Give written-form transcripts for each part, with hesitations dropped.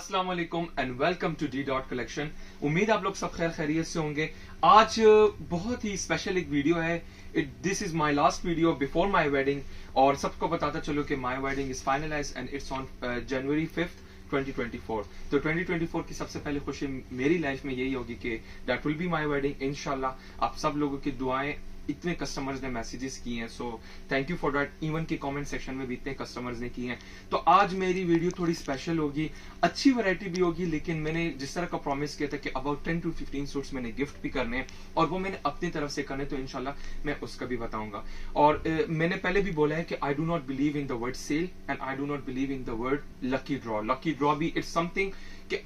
अस्सलाम वालेकुम and welcome to D dot collection. उम्मीद आप लोग सब खैर खैरियत से होंगे। आज बहुत ही स्पेशल एक वीडियो है। This is my last video before my wedding और सबको बताता चलो कि my wedding is finalize and it's on January 5th 2024। तो 2024 की सबसे पहले खुशी मेरी लाइफ में यही होगी कि that will be my wedding इंशाल्लाह। आप सब लोगों की दुआएं, इतने कस्टमर्स ने मैसेजेस किए हैं, so thank you for that. Even के कमेंट सेक्शन में भी इतने कस्टमर्स ने किए हैं। तो आज मेरी वीडियो थोड़ी स्पेशल होगी, अच्छी वैरायटी भी होगी, लेकिन मैंने जिस तरह का प्रॉमिस किया था कि अबाउट 10 to 15 सूट्स मैंने गिफ्ट भी करने हैं और वो मैंने अपनी तरफ से करने, तो इंशाल्लाह मैं उसका भी बताऊंगा। और मैंने पहले भी बोला है कि I do not believe in the word sale and I do not believe in the word lucky draw. Lucky draw भी इट्स समथिंग कि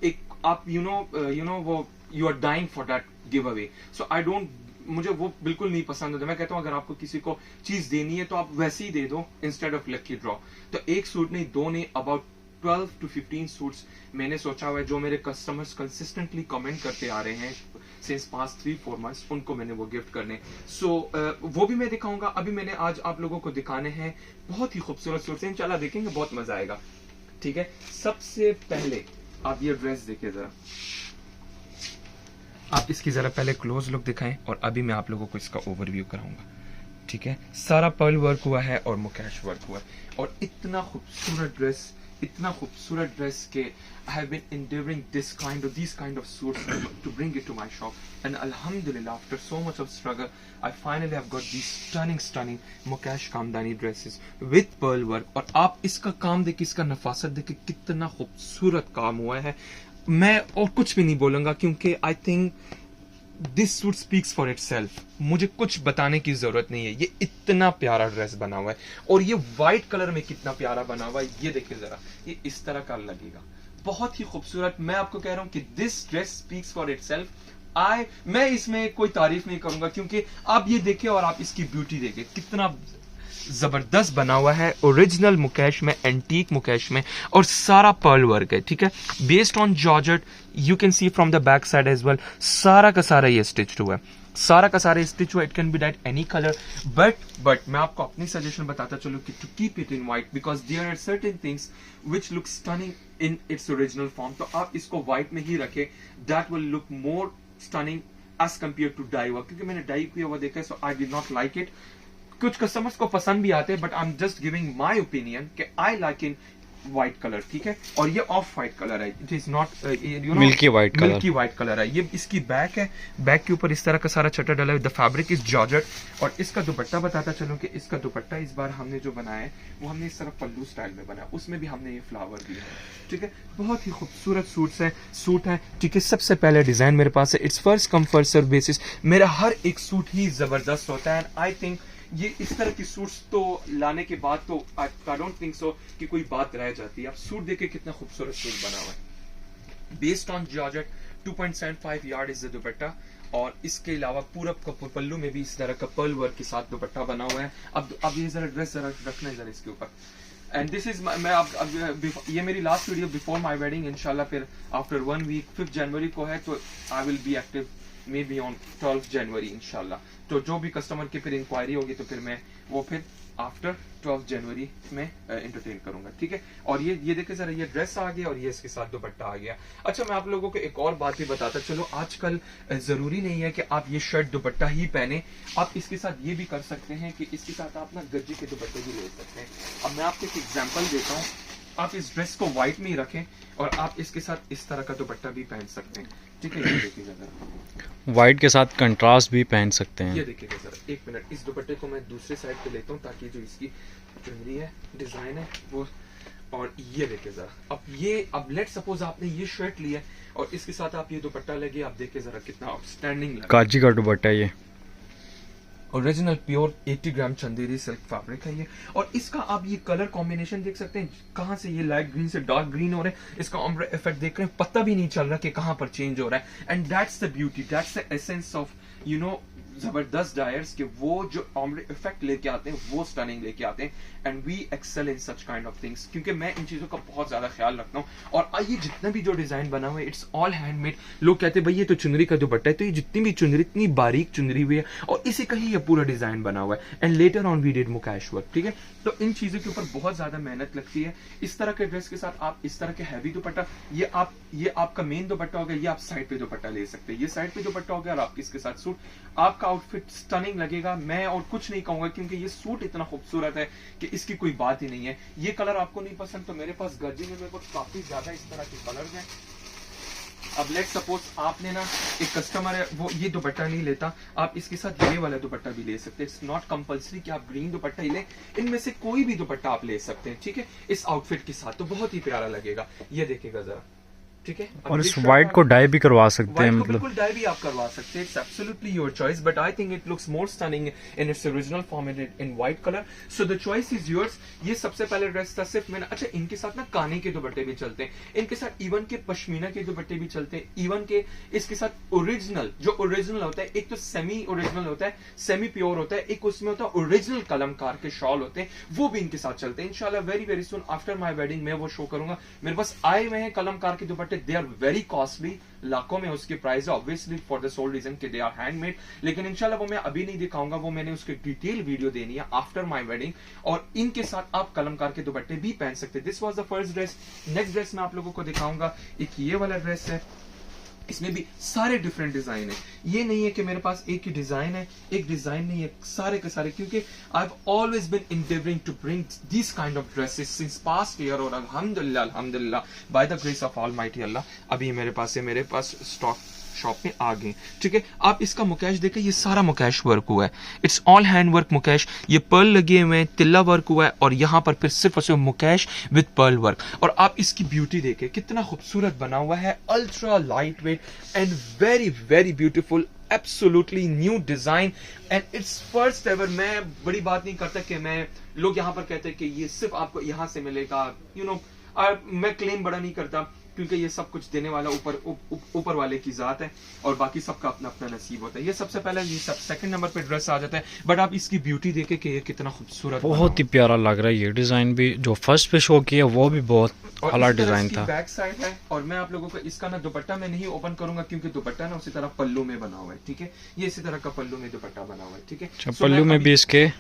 एक आप यू नो वो you are dying for that give away. So I don't, मुझे वो बिल्कुल नहीं पसंद होता। मैं कहता हूं अगर आपको किसी को चीज देनी है तो आप वैसे ही दे दो इंस्टेड ऑफ लकी ड्रॉ। तो एक सूट नहीं, दो नहीं, अबाउट 12 to 15 सूट्स मैंने सोचा हुआ है जो मेरे कस्टमर्स कंसिस्टेंटली कमेंट करते आ रहे हैं सिंस पास्ट 3-4 मंथ्स, उनको मैंने वो गिफ्ट करने। सो वो भी मैं दिखाऊंगा। अभी मैंने आज आप लोगों को दिखाने हैं बहुत ही खूबसूरत सूट्स, इंशाल्लाह देखेंगे, बहुत मजा आएगा। ठीक है, सबसे पहले आप ये ड्रेस देखिए जरा, आप इसकी जरा पहले क्लोज लुक दिखाएं और अभी मैं आप लोगों को इसका ओवरव्यू कराऊंगा। ठीक है, सारा पर्ल वर्क हुआ है और मुकेश वर्क हुआ है और इतना खूबसूरत ड्रेस के I have been endeavouring this kind of suits to bring it to my shop and अल्हम्दुलिल्लाह after so much of struggle I finally have got these stunning mukaish kamdani dresses with pearl work. और आप इसका काम देखिए, इसका नफासत देखिए, कितना खूबसूरत काम हुआ है। मैं और कुछ भी नहीं बोलूंगा क्योंकि I think this suit speaks for itself. मुझे कुछ बताने की जरूरत नहीं है, ये इतना प्यारा ड्रेस बना हुआ है और ये व्हाइट कलर में कितना प्यारा बना हुआ है। ये देखिए जरा, ये इस तरह का लगेगा, बहुत ही खूबसूरत। मैं आपको कह रहा हूं कि this dress speaks for itself. मैं इसमें कोई तारीफ नहीं करूंगा क्योंकि आप ये देखिए और आप इसकी ब्यूटी देखिए, कितना जबरदस्त बना हुआ है। ओरिजिनल मुकेश में, एंटीक मुकेश में, और सारा पर्ल वर्क है। ठीक है, based on georgette, you can see from the back side as well. सारा का सारा ये स्टिच हुआ है, सारा का सारा स्टिच हुआ। It can be that any colour, but मैं आपको अपनी सजेशन बताता चलूं कि to keep it in white because there are certain things which look stunning in its original form. तो आप इसको व्हाइट में ही रखें, that will look more stunning as compare to dye work, क्योंकि मैंने डाई किया हुआ देखा है, so I did not like it. कुछ कस्टमर्स को पसंद भी आते हैं, but I am just giving my opinion कि I like in white colour. ठीक है, और ये ऑफ व्हाइट कलर है, it is not milky white colour है। ये इसकी बैक है, बैक के ऊपर इस तरह का सारा चटर डला है। The fabric is georgette. और इसका दुपट्टा बताता चलूं कि इसका दुपट्टा इस बार हमने जो बनाया है वो हमने इस तरह पल्लू स्टाइल में बनाया, उसमें भी हमने ये फ्लावर दिया है। ठीक है, बहुत ही खूबसूरत सूट है। ठीक है, सबसे पहले डिजाइन मेरे पास है, it's first come first serve basis. मेरा हर एक सूट ही जबरदस्त होता है एंड आई थिंक ये इस तरह की सूट्स तो लाने के बाद तो आई डोंट थिंक सो कि कोई बात रह जाती है। आप सूट देखिए कितना खूबसूरत सूट बना हुआ है, based on georgette. 2.75 yard is the दुपट्टा और इसके अलावा पूरा पल्लू में भी इस तरह का पर्ल वर्क के साथ दुपट्टा बना हुआ है। अब ये जरा ड्रेस जरा रखना है जरा इसके ऊपर। एंड दिस इज मैं अब ये मेरी last video before my wedding. इंशाल्लाह फिर आफ्टर 1 वीक 5 जनवरी को है, तो आई will be active may be on 12 जनवरी इंशाल्लाह। तो जो भी कस्टमर की फिर इंक्वायरी होगी तो फिर मैं वो फिर आफ्टर 12 जनवरी में एंटरटेन करूंगा। ठीक है, और ये देखिए जरा, ये ड्रेस आ गया और ये इसके साथ दुपट्टा आ गया। अच्छा, मैं आप लोगों को एक और बात भी बताता चलो, आजकल जरूरी नहीं है कि आप ये शर्ट दुपट्टा ही पहने, आप इसके साथ ये भी कर सकते हैं कि इसके साथ आप ना गज्जे के दुपट्टे भी ले सकते हैं। अब मैं आपको एक एग्जाम्पल देता हूँ, आप इस ड्रेस को व्हाइट में ही रखें और आप इसके साथ इस तरह का दुपट्टा भी पहन सकते हैं। ठीक है, ये देखिए जरा, व्हाइट के साथ कंट्रास्ट भी पहन सकते हैं। ये देखिएगा जरा, एक मिनट, इस दुपट्टे को मैं दूसरे साइड पे लेता हूँ ताकि जो इसकी चुनरी है, डिजाइन है वो, और ये देखिए जरा। अब लेट सपोज आपने ये शर्ट लिया और इसके साथ आप ये दुपट्टा लगे, आप देखिए जरा कितना आउटस्टैंडिंग लगा। काजी का दुपट्टा, ये ओरिजिनल प्योर 80 ग्राम चंदेरी सिल्क फैब्रिक है ये। और इसका आप ये कलर कॉम्बिनेशन देख सकते हैं, कहां से ये लाइट ग्रीन से डार्क ग्रीन हो रहा है, इसका ऑम्ब्रे इफेक्ट देख रहे हैं, पता भी नहीं चल रहा कि कहां पर चेंज हो रहा है। And that's the beauty, that's the essence of जबरदस्त डायर्स के वो जो ऑमलेट इफेक्ट लेके आते हैं वो स्टनिंग लेके आते हैं, and we excel in such kind of things, क्योंकि मैं इन चीजों का बहुत ज्यादा ख्याल रखता हूँ। और ये जितना भी जो डिजाइन बना हुआ है इट्स ऑल हैंडमेड। लोग कहते हैं भाई ये तो चुनरी का दुपट्टा है, तो ये जितनी भी चुनरी इतनी बारीक चुनरी हुई है और इसी का ही ये पूरा डिजाइन बना हुआ है, and later on we did mukesh work, ठीक है। तो इन चीजों के ऊपर बहुत ज्यादा मेहनत लगती है। इस तरह के ड्रेस के साथ आप इस तरह के हैवी दुपट्टा, ये आपका मेन दुपट्टा हो गया, ये आप साइड पे दुपट्टा ले सकते हैं, ये साइड पे दुपट्टा हो गया और आपके इसके साथ सूट, आपका आउटफिट स्टनिंग लगेगा। मैं और कुछ नहीं कहूंगा क्योंकि ये सूट इतना खूबसूरत है कि इसकी कोई बात ही नहीं है। ये कलर आपको नहीं पसंद तो मेरे पास गर्जी में मेरे को काफी ज्यादा इस तरह के कलर हैं। अब लेट सपोज आपने ना, एक कस्टमर है वो ये दुपट्टा नहीं लेता, आप इसके साथ ये वाला दुपट्टा भी ले सकते हैं। इट्स नॉट कंपलसरी कि आप ग्रीन दुपट्टा ही ले, इनमें से कोई भी दुपट्टा आप ले सकते हैं, ठीक है, इस आउटफिट के साथ, तो बहुत ही प्यारा लगेगा। ये देखिएगा जरा, ठीक है। और इस व्हाइट को डाई भी करवा सकते हैं, मतलब बिल्कुल डाई भी आप करवा सकते हैं, it's absolutely your choice, but I think it looks more stunning in its original form in white colour, so the choice is yours. ये सबसे पहले ड्रेस था सिर्फ मैंने, अच्छा इनके साथ ना काने के दुपट्टे भी चलते हैं, इनके साथ इवन के पश्मीना के दुपट्टे भी चलते हैं, इवन के इसके साथ ओरिजिनल, जो ओरिजिनल होता है, एक तो सेमी ओरिजिनल होता है, सेमी प्योर होता है, एक उसमें होता है ओरिजिनल कलमकार के शॉल होते हैं, वो भी इनके साथ चलते हैं। इंशाल्लाह very very soon after my wedding मैं वो शो करूंगा। मेरे पास आए हुए हैं कलमकार के दुपट्टे, दे आर वेरी कॉस्टली, लाखों में उसकी प्राइस है, obviously for the sole reason कि दे आर हैंडमेड, लेकिन इंशाल्लाह वो मैं अभी नहीं दिखाऊंगा, वो मैंने उसकी डिटेल वीडियो देनी है आफ्टर माय वेडिंग। और इनके साथ आप कलमकार के दुपट्टे भी पहन सकते हैं। This was the first dress. Next dress मैं आप लोगों को दिखाऊंगा, एक ये वाला ड्रेस है, इसमें भी सारे डिफरेंट डिजाइन है। ये नहीं है कि मेरे पास एक ही डिजाइन है, एक डिजाइन नहीं है, सारे के सारे, क्योंकि I have always been endeavouring to bring this kind of dresses since past year, और अल्हम्दुलिल्लाह by the grace of almighty Allah अभी मेरे पास स्टॉक शॉप में आ गए, ठीक है। आप इसका मुकेश देखें, ये सारा मुकेश वर्क हुआ है, it's all hand work Mukesh, ये पर्ल लगे हुए हैं, तिल्ला वर्क हुआ है, और यहाँ पर फिर सिर्फ और सिर्फ मुकेश विद पर्ल वर्क। और आप इसकी ब्यूटी देखें कितना खूबसूरत बना हुआ है, ultra light weight and very very beautiful, absolutely new design and it's first ever. मैं बड़ी बात नहीं करता कि मैं, लोग यहाँ पर कहते हैं कि ये सिर्फ आपको यहाँ से मिलेगा, यू नो, मैं क्लेम बड़ा नहीं करता क्योंकि ये सब कुछ देने वाला ऊपर वाले की जात है, और बाकी सबका अपना अपना नसीब होता है। ये सबसे पहले, ये सब सेकंड नंबर पे ड्रेस आ जाता है, बट आप इसकी ब्यूटी देखें कि ये कितना खूबसूरत, बहुत ही प्यारा लग रहा है। ये डिजाइन भी जो फर्स्ट पे शो किया वो भी बहुत आला डिजाइन था। बैक साइड है, और मैं आप लोगों को इसका ना दुपट्टा मैं नहीं ओपन करूंगा क्योंकि दुपट्टा ना उसी तरह पल्लू में बना हुआ है, ठीक है। ये इसी तरह का पल्लू में दुपट्टा बना हुआ है, ठीक है। पल्लू में भी इसके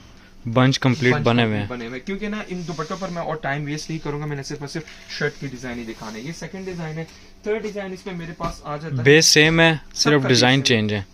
बंच कंप्लीट बने हुए हैं, क्योंकि ना इन दुपट्टों पर मैं और टाइम वेस्ट नहीं करूंगा, मैंने सिर्फ और सिर्फ शर्ट की डिजाइन ही दिखाना है। ये सेकंड डिजाइन है। थर्ड डिजाइन इसमें मेरे पास आ जाता है, बेस सेम है, सिर्फ डिजाइन चेंज है।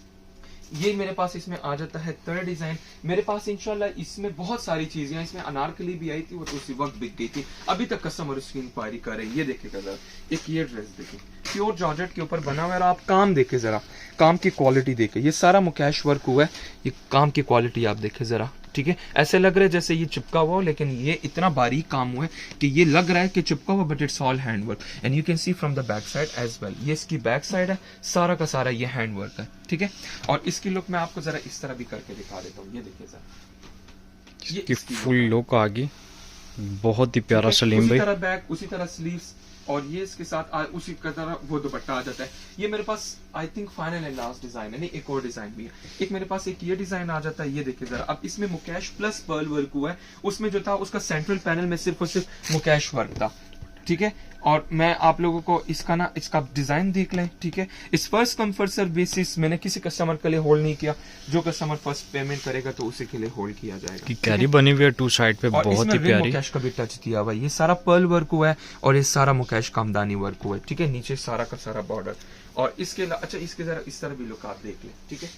ये मेरे पास इसमें आ जाता है थर्ड डिजाइन। मेरे पास इंशाल्लाह इसमें बहुत सारी चीजें हैं, इसमें अनारकली भी आई थी, वो तो उसी वक्त बिक गई थी, अभी तक कस्टमर उसकी इंक्वायरी कर रहे हैं। ये देखेगा जरा, एक ये ड्रेस देखें, प्योर जॉर्जेट के ऊपर बना हुआ है, और आप काम देखे जरा, काम की क्वालिटी देखे, ये सारा मुकेश वर्क हुआ है, ये काम की क्वालिटी आप देखे जरा, ठीक है। ऐसे लग रहा है जैसे ये चिपका हुआ हो, लेकिन ये इतना बारीक काम हुआ है कि ये लग रहा है कि चिपका हुआ, but it's all hand work, and you can see from the back side as well. ये इसकी बैक साइड है, सारा का सारा ये हैंड वर्क है, ठीक है। और इसकी लुक मैं आपको जरा इस तरह भी करके दिखा देता हूँ, ये देखिए जरा, ये फुल लुक आ गई, बहुत ही प्यारा सलीम भाई। उसी तरह बैक, उसी तरह स्लीव्स, और ये इसके साथ उसी तरह वो दुपट्टा आ जाता है। ये मेरे पास I think final and last design है, नहीं एक और डिजाइन भी है। एक मेरे पास एक ये डिजाइन आ जाता है, ये देखिए जरा। अब इसमें मुकेश प्लस पर्ल वर्क हुआ है, उसमें जो था उसका सेंट्रल पैनल में सिर्फ और सिर्फ मुकेश वर्क था, ठीक है। और मैं आप लोगों को इसका डिजाइन देख लें, ठीक है। इस first come first serve basis मैंने किसी कस्टमर के लिए होल्ड नहीं किया, जो कस्टमर फर्स्ट पेमेंट करेगा तो उसी के लिए होल्ड किया जाएगा। की कैरी बनी हुई है टू साइड पे, बहुत ही प्यारी। मुकेश का भी टच दिया हुआ है, ये सारा पर्ल वर्क हुआ है, और ये सारा मुकेश कामदानी वर्क हुआ है, ठीक है। नीचे सारा का सारा बॉर्डर, और इसके अच्छा इसके जरा इस तरह भी लुक आप देख लें, ठीक है,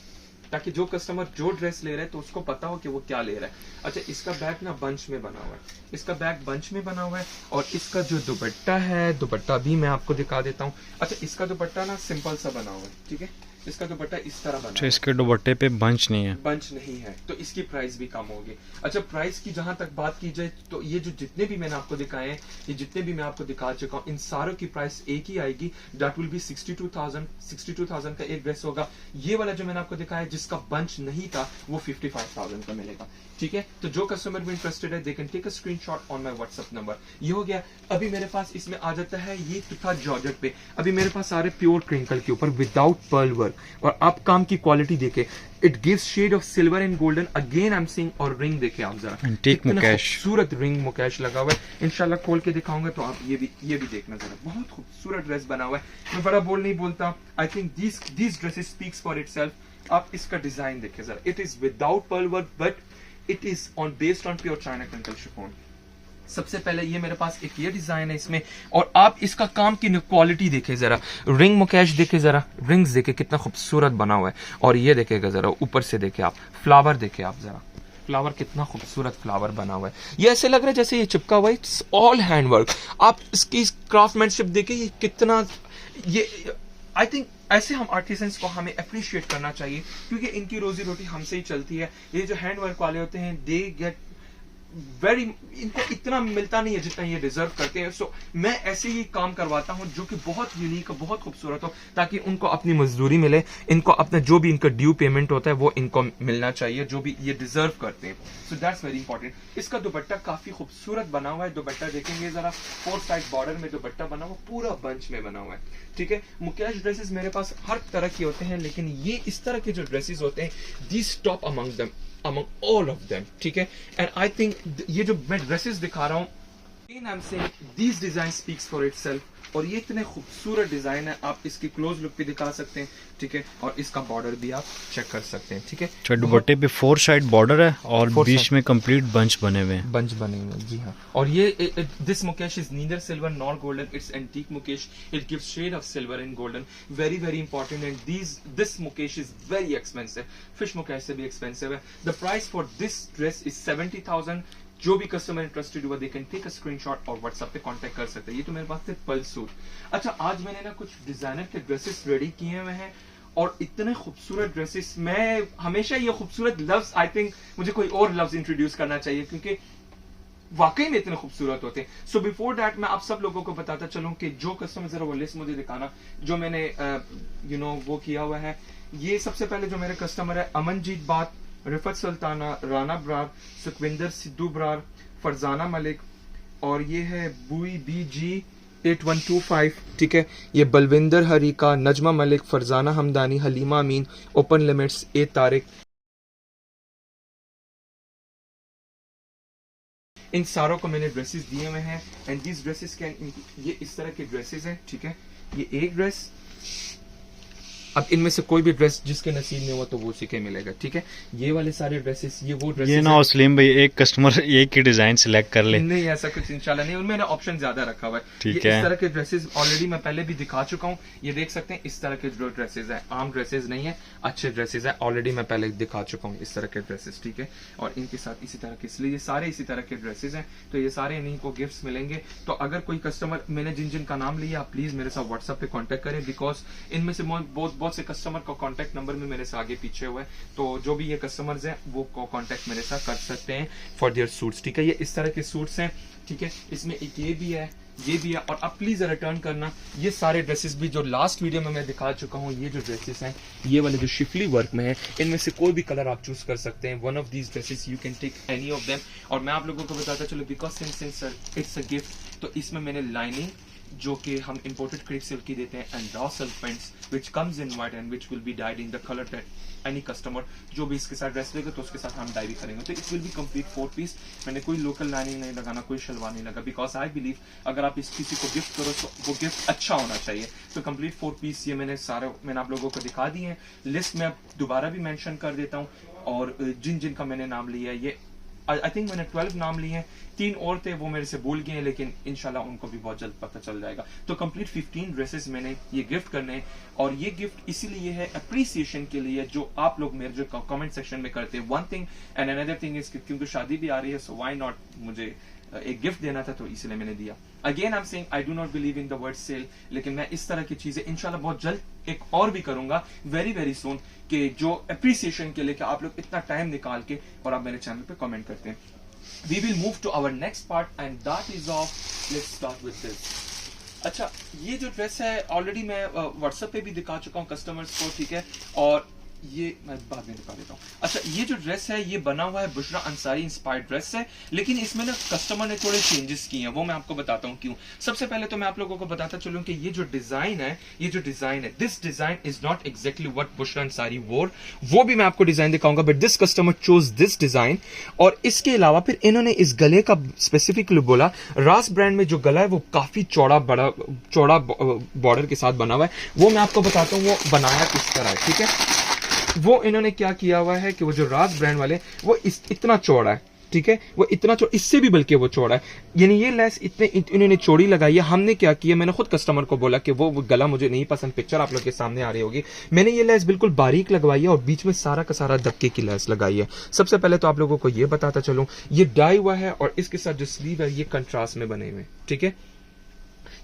ताकि जो कस्टमर जो ड्रेस ले रहा है तो उसको पता हो कि वो क्या ले रहा है। अच्छा इसका बैग ना बंच में बना हुआ है, इसका बैग बंच में बना हुआ है, और इसका जो दुपट्टा है, दुपट्टा भी मैं आपको दिखा देता हूँ। अच्छा इसका दुपट्टा ना सिंपल सा बना हुआ है, ठीक है। इसका दुपट्टा इस तरह बना है, इसके दुपट्टे पे बंच नहीं है, बंच नहीं है, तो इसकी प्राइस भी कम होगी। अच्छा प्राइस की जहां तक बात की जाए तो ये जो जितने भी मैंने आपको दिखाए हैं, ये जितने भी मैं आपको दिखा चुका हूँ, इन सारों की प्राइस एक ही आएगी, दैट विल बी 62,000 का एक ड्रेस होगा। ये वाला जो मैंने आपको दिखाया जिसका बंच नहीं था वो 55,000 का मिलेगा, ठीक है। तो जो कस्टमर भी इंटरेस्टेड है they can take a screenshot on my WhatsApp number. ये हो गया। अभी मेरे पास इसमें आ जाता है, ये था जॉर्जेट पे, अभी मेरे पास सारे प्योर क्रिंकल के ऊपर विदाउट पर्ल वर्क, और आप काम की क्वालिटी देखे, it gives shade of silver and golden, again I am seeing. और रिंग देखे आप जरा, एंटीक मुकेश, खूबसूरत रिंग मुकेश लगा हुआ है। इंशाल्लाह खोल के दिखाऊंगा तो आप ये भी देखना जरा, बहुत खूबसूरत ड्रेस बना हुआ है। मैं बड़ा बोल नहीं बोलता, I think this dresses speaks for itself. आप इसका डिजाइन देखिए जरा, it is without pearl work but it is based on pure China crinkle chiffon. सबसे पहले ये मेरे पास एक ये डिजाइन है इसमें, और आप इसका काम की क्वालिटी देखे जरा, रिंग मुकेश देखे जरा, रिंग्स देखे कितना खूबसूरत बना हुआ है। और ये देखेगा जरा, ऊपर से देखे आप, फ्लावर देखे आप जरा, फ्लावर कितना खूबसूरत फ्लावर बना हुआ है। ये ऐसे लग रहा है जैसे ये चिपका हुआ है, इट्स ऑल हैंडवर्क। आप इसकी क्राफ्टमैनशिप देखे, ये कितना, ये आई थिंक ऐसे हम आर्टिसंस को हमें अप्रिशिएट करना चाहिए, क्योंकि इनकी रोजी रोटी हमसे ही चलती है। ये जो हैंडवर्क वाले होते हैं, दे गेट वेरी, इनको इतना मिलता नहीं है जितना ये डिजर्व करते हैं। सो मैं ऐसे ही काम करवाता हूं जो कि बहुत यूनिक, बहुत खूबसूरत हो, ताकि उनको अपनी मजदूरी मिले, इनको अपना जो भी इनका ड्यू पेमेंट होता है वो इनको मिलना चाहिए, जो भी ये डिजर्व करते हैं। So that's very important. इसका दुपट्टा काफी खूबसूरत बना हुआ है। दुपट्टा देखेंगे जरा, 4 साइड बॉर्डर में दुपट्टा बना हुआ, पूरा बंच में बना हुआ है, ठीक है। मुकेश ड्रेसेस मेरे पास हर तरह के होते हैं, लेकिन ये इस तरह के जो ड्रेसेस होते हैं, these top among them, among all of them, ठीक है। and I think ये जो मैं ड्रेसेस दिखा रहा हूँ, I'm saying these design speaks for itself, और ये इतने खूबसूरत डिजाइन है, आप इसकी क्लोज लुक भी दिखा सकते हैं, ठीक है। और इसका बॉर्डर भी आप चेक कर सकते हैं, ठीक है। दुपट्टे पे 4 साइड बॉर्डर है और बीच में कंप्लीट बंच बने हुए हैं, बंच बने हुए हैं, जी हाँ। और ये this mukesh is neither silver nor golden, it's antique mukesh, it gives shade of silver and golden, very very important. And this mukesh is very expensive, fish mukesh से भी एक्सपेंसिव है। The price for this dress is 70,000। जो भी customer interested हुआ, they can take a screenshot और WhatsApp पे contact कर सकते हैं। ये तो मेरे पास थे पल सूट। अच्छा, आज मैंने ना कुछ डिजाइनर के ड्रेसेस रेडी किए हुए हैं, और इतने खूबसूरत ड्रेसेस, मैं हमेशा ये खूबसूरत लफ्ज, आई थिंक मुझे कोई और लफ्ज इंट्रोड्यूस करना चाहिए, क्योंकि वाकई में इतने खूबसूरत होते हैं। सो बिफोर दैट मैं आप सब लोगों को बताता चलूं कि जो कस्टमर, जरा वो लिस्ट मुझे दिखाना जो मैंने वो किया हुआ है। ये सबसे पहले जो मेरे कस्टमर है, अमनजीत बात, रिफत सुल्ताना, राना ब्रार, सुखविंदर सिद्धू ब्रार, फरजाना मलिक, और ये है बुई BG 8125, ठीक है। ये बलविंदर हरीका, नजमा मलिक, फरजाना हमदानी, हलीमा अमीन, ओपन लिमिट्स, ए तारिक। इन सारों को मैंने ड्रेसेस दिए हुए हैं, एंड दिस ड्रेसेस कैन, ये इस तरह के ड्रेसेस हैं, ठीक है। ये एक ड्रेस, अब इनमें से कोई भी ड्रेस जिसके नसीब में हुआ तो वो उसी के मिलेगा, ठीक है। ये वाले सारे ड्रेसेस, ये वो ड्रेसेस, ये ना सलीम भाई एक कस्टमर एक ही डिजाइन सिलेक्ट कर ले, नहीं ऐसा कुछ इंशाल्लाह नहीं, उनमें मैंने ऑप्शन ज्यादा रखा हुआ है, ठीक है। इस तरह के ड्रेसेस ऑलरेडी मैं पहले भी दिखा चुका हूँ, ये देख सकते हैं। इस तरह के जो ड्रेसेस है, आम ड्रेसेस नहीं है, अच्छे ड्रेसेस है, ऑलरेडी मैं पहले दिखा चुका हूँ इस तरह के ड्रेसेस, ठीक है। और इनके साथ इसी तरह के, इसलिए ये सारे इसी तरह के ड्रेसेस हैं, तो ये सारे इन्हीं को गिफ्ट्स मिलेंगे। तो अगर कोई कस्टमर, मैंने जिन जिन का नाम लिया, आप प्लीज मेरे साथ व्हाट्सएप पे कॉन्टेक्ट करें, बिकॉज इनमें से बहुत से कस्टमर का कॉन्टेक्ट नंबर में मेरे से आगे पीछे हुआ है, तो जो भी ये कस्टमर्स हैं वो कॉन्टेक्ट मेरे साथ कर सकते हैं फॉर देयर सूट्स, ठीक है। ये इस तरह के सूट्स हैं, ठीक है। इसमें एक ये भी है, ये भी है। और अब प्लीज रिटर्न करना, ये सारे ड्रेसेस भी जो लास्ट वीडियो में मैं दिखा चुका हूँ, ये जो ड्रेसेस हैं, ये वाले जो शिफली वर्क में है, इनमें से कोई भी कलर आप चूज कर सकते हैं। One of these dresses you can take any of them. और मैं आप लोगों को बताता चलो, because since it's a gift, तो इसमें मैंने लाइनिंग जो कि हम इंपोर्टेड क्रेप सिल्क की देते हैं, and raw silk paints which comes in white and which will be died in the colour that any customer जो भी इसके साथ ड्रेस लेगा तो उसके साथ हम डाई भी करेंगे। तो it will be complete 4 piece. मैंने कोई लोकल लाइनिंग नहीं लगाना, कोई शलवार नहीं लगा, बिकॉज आई बिलीव अगर आप इस किसी को गिफ्ट करो तो वो गिफ्ट अच्छा होना चाहिए। तो कंप्लीट 4 पीस ये मैंने आप लोगों को दिखा दिए हैं। लिस्ट में अब दोबारा भी मेंशन कर देता हूँ, और जिन जिन का मैंने नाम लिया है, ये आई थिंक मैंने 12 नाम लिए हैं, 3 और थे वो मेरे से भूल गए हैं, लेकिन इंशाल्लाह उनको भी बहुत जल्द पता चल जाएगा। तो कंप्लीट 15 ड्रेसेस मैंने ये गिफ्ट करने हैं, और ये गिफ्ट इसीलिए है अप्रिसिएशन के लिए, जो आप लोग मेरे जो कमेंट सेक्शन में करते हैं। One thing and another thing is, क्योंकि शादी भी आ रही है, सो व्हाई नॉट, मुझे एक गिफ्ट देना था तो इसलिए मैंने दिया। Again I am saying I do not believe in the word sale, लेकिन मैं इस तरह की चीजें इंशाल्लाह बहुत जल्द एक और भी करूंगा, वेरी वेरी सून, कि जो अप्रिसिएशन के लिए कि आप लोग इतना टाइम निकाल के और आप मेरे चैनल पे कमेंट करते हैं। We will move to our next part, and that is of, let's start with this. अच्छा, ये जो ड्रेस है ऑलरेडी मैं व्हाट्सएप पे भी दिखा चुका हूँ कस्टमर्स को, ठीक है। और ये मैं बाद में दिखा देता हूँ। अच्छा, ये जो ड्रेस है ये बना हुआ है बुशरा अंसारी इंस्पायर्ड ड्रेस है, लेकिन इसमें ना कस्टमर ने थोड़े चेंजेस किए हैं, वो मैं आपको बताता हूँ क्यों। सबसे पहले तो मैं आप लोगों को बताता चलूँ कि ये जो डिजाइन है, this design is not exactly what Bushra Ansari वोर, वो भी मैं आपको डिजाइन दिखाऊंगा, but this customer chose this design. और इसके अलावा फिर इन्होंने इस गले का स्पेसिफिकली बोला, रास ब्रांड में जो गला है वो काफी चौड़ा बॉर्डर के साथ बना हुआ है, वो मैं आपको बताता हूँ वो बनाया किस तरह है, ठीक है। वो इन्होंने क्या किया हुआ है कि वो जो राज ब्रांड वाले वो इतना चौड़ा है, ठीक है, वो इतना चौड़ा, इससे भी बल्कि वो चौड़ा है, यानी ये लेस इन्होंने चौड़ी लगाई है। हमने क्या किया, मैंने खुद कस्टमर को बोला कि वो गला मुझे नहीं पसंद, पिक्चर आप लोग के सामने आ रही होगी, मैंने ये लेस बिल्कुल बारीक लगवाई है और बीच में सारा का सारा दबके की लेस लगाई है। सबसे पहले तो आप लोगों को ये बताता चलूं, ये डाई हुआ है और इसके साथ जो स्लीव है ये कंट्रास्ट में बने हुए, ठीक है,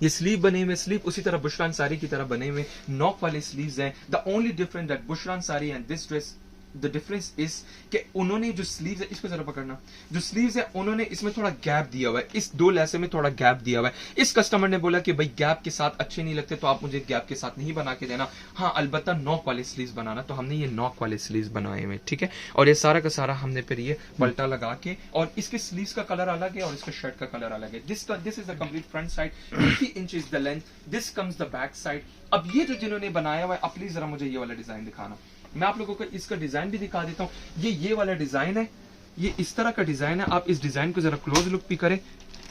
ये स्लीव बने हुए, स्लीव उसी तरह बुशरा अंसारी की तरह बने हुए, नॉक वाले स्लीव्स हैं। The only difference that Bushra Ansari and this dress, the difference is कि उन्होंने जो स्लीव्स है, इसको जरा पकड़ना, जो स्लीव्स है उन्होंने इसमें थोड़ा गैप दिया हुआ है, इस दो लैसे में थोड़ा गैप दिया हुआ है। इस कस्टमर ने बोला कि भाई गैप के साथ अच्छे नहीं लगते तो आप मुझे गैप के साथ नहीं बना के देना, हाँ अलबत्ता नॉक वाले स्लीव्स बनाना, तो हमने ये नॉक वाले स्लीव्स बनाए हुए, ठीक है। और ये सारा का सारा हमने फिर ये पलटा लगा के, और इसके स्लीव्स का कलर अलग है और इसका शर्ट का कलर अलग है। This is the complete front side, 50 inches the length, this comes the back side. अब ये जो जिन्होंने बनाया हुआ है, अब प्लीज जरा मुझे ये वाला डिजाइन दिखाना, मैं आप लोगों को इसका डिजाइन भी दिखा देता हूँ। ये वाला डिजाइन है, ये इस तरह का डिजाइन है, आप इस डिजाइन को जरा क्लोज लुक भी करें,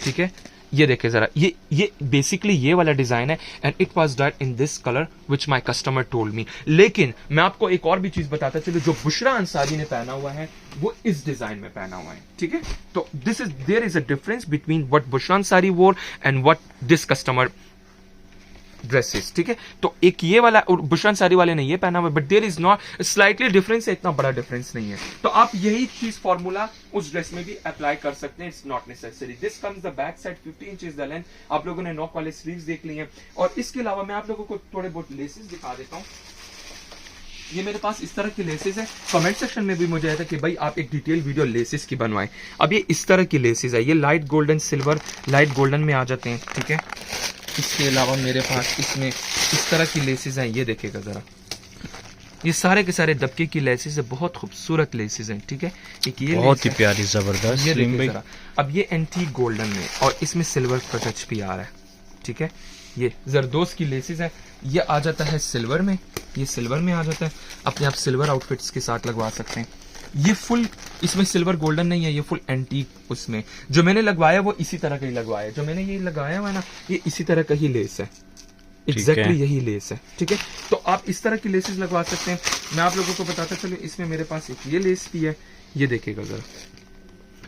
ठीक है, ये देखें जरा, ये बेसिकली ये वाला डिजाइन है and it was done in this colour which my customer told me. लेकिन मैं आपको एक और भी चीज बताता चलूं, जो बुशरा अंसारी ने पहना हुआ है वो इस डिजाइन में पहना हुआ है, ठीक है। तो there is a difference between what Bushra Ansari wore and what this customer dresses, ठीक है। तो एक ये वाला बुशरा अंसारी वाले ने ये पहना हुआ, but there is not slightly difference है, इतना बड़ा डिफरेंस नहीं है। तो आप यही चीज फॉर्मूला उस ड्रेस में भी अप्लाई कर सकते हैं, it's not necessary. This comes the back side, 50 inches the length. आप लोगों ने नॉक वाले स्लीव्स देख लिए हैं, और इसके अलावा मैं आप लोगों को थोड़े बहुत लेसेस दिखा देता हूँ। ये मेरे पास इस तरह की लेसेस है। कमेंट सेक्शन में भी मुझे आया था कि भाई आप एक डिटेल वीडियो लेसेस की बनवाएं। अब ये इस तरह की लेसेस है, ये light golden silver light golden में आ जाते हैं, ठीक है। इसके अलावा मेरे पास इसमें इस तरह की लेसेस हैं, ये देखेगा जरा, ये सारे के सारे दबके की लेसेस है, बहुत खूबसूरत लेसेस हैं, ठीक है। एक ये बहुत ही प्यारी जबरदस्त, ये देखिए जरा। अब ये एंटीक गोल्डन में और इसमें सिल्वर का टच भी आ रहा है, ठीक है। ये जरदोस की लेसेस है, ये आ जाता है सिल्वर में, ये सिल्वर में आ जाता है, अपने आप सिल्वर आउटफिट्स के साथ लगवा सकते हैं। ये फुल इसमें सिल्वर गोल्डन नहीं है, ये फुल एंटीक, उसमें जो मैंने लगवाया वो इसी तरह का ही लगवाया है, जो मैंने ये लगाया हुआ है ना ये इसी तरह का ही लेस है, एग्जैक्टली यही लेस है, ठीक है। तो आप इस तरह की लेसेस लगवा सकते हैं। मैं आप लोगों को बताता चलूं, इसमें मेरे पास एक ये लेस भी है, ये देखिएगा जरा,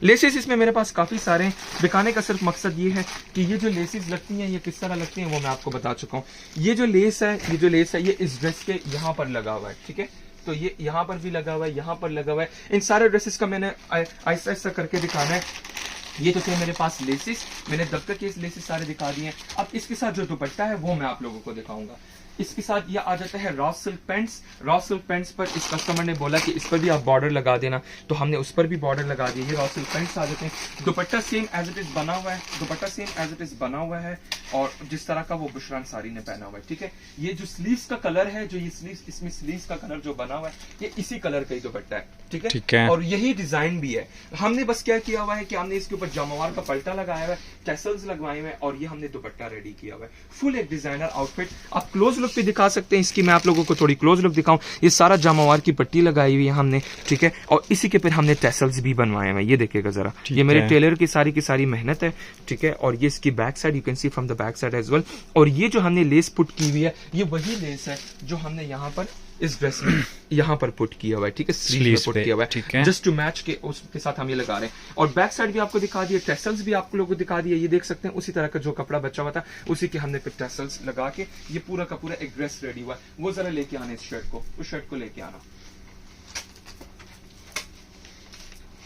लेसेस इसमें मेरे पास काफी सारे हैं। दिखाने का सिर्फ मकसद ये है कि ये जो लेसेस लगती हैं ये किस तरह लगती हैं वो मैं आपको बता चुका हूँ। ये जो लेस है ये इस ड्रेस के यहाँ पर लगा हुआ है, ठीक है। तो ये यहाँ पर भी लगा हुआ है, यहाँ पर लगा हुआ है। इन सारे ड्रेसेस का मैंने ऐसा ऐसा करके दिखाना है। ये तो थे मेरे पास लेसेस, मैंने दफ्तर के लेसेस सारे दिखा दिए हैं। अब इसके साथ जो दुपट्टा है वो मैं आप लोगों को दिखाऊंगा। इसके साथ ये आ जाता है raw silk pants. Raw silk pants पर इस कस्टमर ने बोला कि इस पर भी आप बॉर्डर लगा देना, तो हमने उस पर भी बॉर्डर लगा दिया। ये रॉ सिल्क पैंट्स आ जाते हैं। Dupatta same as it is बना हुआ है, dupatta same as it is बना हुआ है, और जिस तरह का वो बुशरा अंसारी ने पहना हुआ है, ठीक है। ये जो स्लीव्स का कलर है, जो ये स्लीव्स, इसमें स्लीव्स का कलर जो बना हुआ है ये इसी कलर का ही दुपट्टा है, ठीक है। और यही डिजाइन भी है। हमने बस क्या किया हुआ है कि हमने इसके ऊपर जामवार का पलटा लगाया हुआ है, टैसल्स लगवाए हुए हैं, और ये हमने दुपट्टा रेडी किया हुआ है। फुल एक डिजाइनर आउटफिट। आप क्लोज लुक भी दिखा सकते हैं इसकी, मैं आप लोगों को थोड़ी क्लोज लुक दिखाऊं। ये सारा जामवार की पट्टी लगाई हुई है हमने, ठीक है, और इसी के फिर हमने टैसल्स भी बनवाए हैं। ये देखिएगा जरा, ये मेरे टेलर की सारी मेहनत है, ठीक है। और ये इसकी back side, you can see from the back side as well. और ये जो हमने लेस पुट की हुई है ये वही लेस है जो हमने यहाँ पर इस ड्रेस में यहाँ पर पुट किया हुआ है, ठीक है, स्लीव पे पुट किया हुआ है, जस्ट टू मैच के उसके साथ हम ये लगा रहे हैं। और बैक साइड भी आपको दिखा दिया, टैसल्स भी आप लोगों को दिखा दिया। ये देख सकते हैं उसी तरह का जो कपड़ा बचा हुआ था उसी के हमने फिर टैसल्स लगा के ये पूरा का पूरा एक ड्रेस रेडी हुआ है। वो जरा लेके आना इस शर्ट को, उस शर्ट को लेके आना।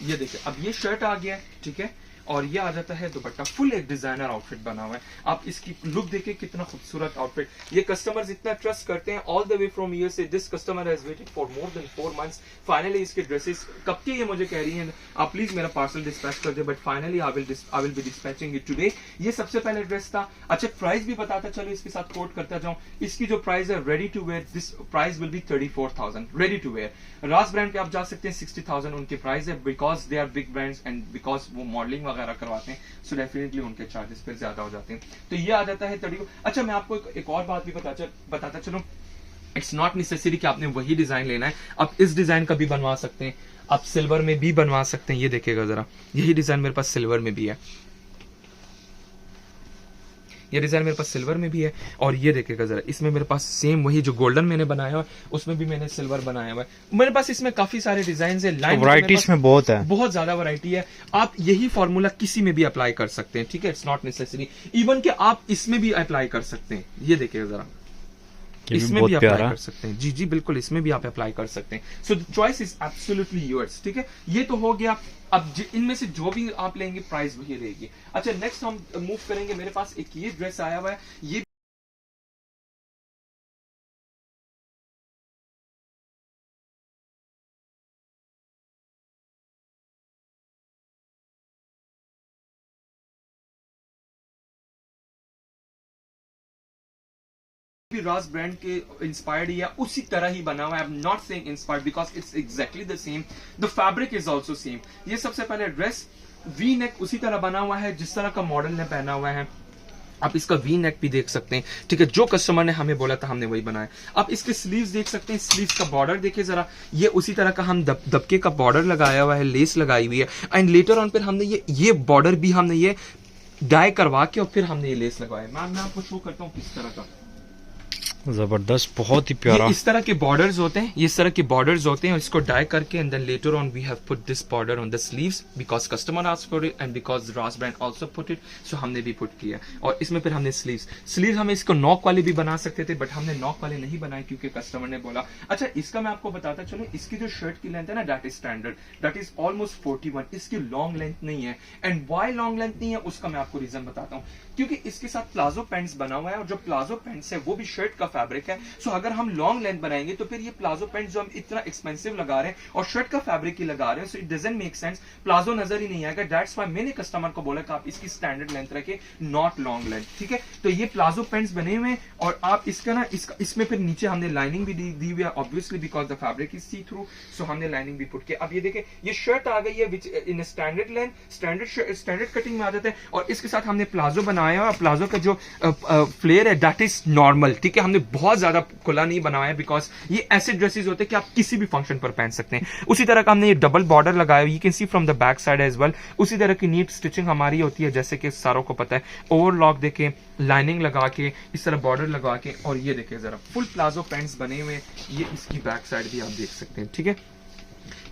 ये देखिए अब ये शर्ट आ गया है, ठीक है। और ये आ जाता है दुपट्टा। फुल एक डिजाइनर आउटफिट बना हुआ है। आप इसकी लुक देखिए कितना खूबसूरत आउटफिट। ये कस्टमर्स इतना ट्रस्ट करते हैं all the way from US से। This customer has waited for more than 4 months. Finally इसके ड्रेसेस कब के ये मुझे कह रही हैं आप प्लीज मेरा पार्सल डिस्पैच कर दे, but finally I will be dispatching it today. ये सबसे पहले ड्रेस था। अच्छा प्राइस भी बताता चलो इसके साथ कोट करता जाऊं। इसकी जो प्राइस है ready to wear, this price will be 34,000 ready to wear. Raj brand पे आप जा सकते हैं 60,000 उनके प्राइस है, because they are big brands and because वो मॉडलिंग वगैरह करवाते हैं, सो डेफिनेटली उनके चार्जेस फिर ज्यादा हो जाते हैं। तो ये आ जाता है 30। अच्छा मैं आपको एक और बात भी बताता चलूं। इट्स नॉट नेसेसरी कि आपने वही डिजाइन लेना है, आप इस डिजाइन का भी बनवा सकते हैं, आप सिल्वर में भी बनवा सकते हैं। ये देखिएगा जरा, यही डिजाइन मेरे पास सिल्वर में भी है, ये डिजाइन मेरे पास सिल्वर में भी है। और ये देखिएगा जरा, इसमें मेरे पास सेम वही जो गोल्डन मैंने बनाया हुआ है उसमें भी मैंने सिल्वर बनाया हुआ है। मेरे पास इसमें काफी सारे डिजाइन है, लाइन वैरायटीज में बहुत है, बहुत ज्यादा वैरायटी है। आप यही फॉर्मूला किसी में भी अप्लाई कर सकते हैं, ठीक है। इट्स नॉट नेसेसरी इवन कि आप इसमें भी अप्लाई कर सकते हैं। ये देखिएगा जरा, इसमें भी अप्लाई कर सकते हैं। जी जी बिल्कुल, इसमें भी आप अप्लाई कर सकते हैं। So the choice is absolutely yours, ठीक है। ये तो हो गया। अब इनमें से जो भी आप लेंगे प्राइस वही रहेगी। अच्छा नेक्स्ट हम मूव करेंगे। मेरे पास एक ये ड्रेस आया हुआ है, ये राज ब्रांड के इंस्पायर्ड या उसी तरह ही बना हुआ है। I am not saying inspired because it's exactly the same, the fabric is also same. ये सबसे पहले ड्रेस वी नेक उसी तरह बना हुआ है जिस तरह का मॉडल ने पहना हुआ है। आप इसका वी नेक भी देख सकते हैं, ठीक है। जो कस्टमर ने हमें बोला था हमने वही बनाया। आप इसके स्लीव्स देख सकते हैं, स्लीव्स का बॉर्डर देखिए जरा, ये उसी तरह का हम दबके का बॉर्डर लगाया हुआ है, लेस लगाई हुई है। एंड लेटर ऑन फिर हमने ये बॉर्डर भी हमने ये डाई करवा के और फिर हमने ये लेस लगवाया। मैं आपको शो करता हूँ किस तरह का जबरदस्त, बहुत ही प्यारा। इस तरह के बॉर्डर्स होते हैं, इस तरह के बॉर्डर्स होते हैं और इसको डाई करके and then later on we have put this border on the sleeves because customer asked for it and because Raj brand also put it, so हमने भी पुट किया। और इसमें फिर हमने स्लीव्स हम इसको नॉक वाले भी बना सकते थे, बट हमने नॉक वाले नहीं बनाए क्योंकि कस्टमर ने बोला। अच्छा इसका मैं आपको बताता चलूं, इसकी जो शर्ट की लेंथ है ना that is standard, that is almost 41। इसकी लॉन्ग लेंथ नहीं है। एंड वाई लॉन्ग लेंथ नहीं है उसका मैं आपको रीजन बताता हूँ, क्योंकि इसके साथ प्लाजो पैंट्स बना हुआ है और जो प्लाजो पैंट्स है वो भी शर्ट का फैब्रिक है। सो अगर हम लॉन्ग लेंथ बनाएंगे तो फिर ये प्लाजो पैंट जो हम इतना एक्सपेंसिव लगा रहे हैं और शर्ट का फैब्रिक ही लगा रहे हैं, so it doesn't make sense, palazzo नजर ही नहीं आएगा। दैट्स व्हाई मैंने कस्टमर को बोला कि आप इसकी स्टैंडर्ड लेंथ रखे, नॉट लॉन्ग लेंथ, ठीक है। तो ये प्लाजो पैंट्स बने हुए हैं और आप इसका ना इसमें फिर नीचे हमने लाइनिंग भी दी हुई है obviously because the fabric is see through, so हमने लाइनिंग भी पुट किया। अब ये देखें ये शर्ट आ गई है which in standard length, standard cutting में आ जाता है और इसके साथ हमने प्लाजो बनाया है। प्लाजो का जो फ्लेयर है दैट इज नॉर्मल, ठीक है। हमने बहुत ज्यादा खुला नहीं बनाया बिकॉज ये ऐसे ड्रेसेस होते हैं कि आप किसी भी फंक्शन पर पहन सकते हैं। उसी तरह का हमने ये डबल बॉर्डर लगाया, you can see from the back side as well. उसी तरह की नीट स्टिचिंग हमारी होती है जैसे कि सारों को पता है, ओवरलॉक देके लाइनिंग लगा के इस तरह बॉर्डर लगा के, और ये देखिए जरा फुल प्लाजो पैंट्स बने हुए, ये इसकी बैक साइड भी आप देख सकते हैं, ठीक है।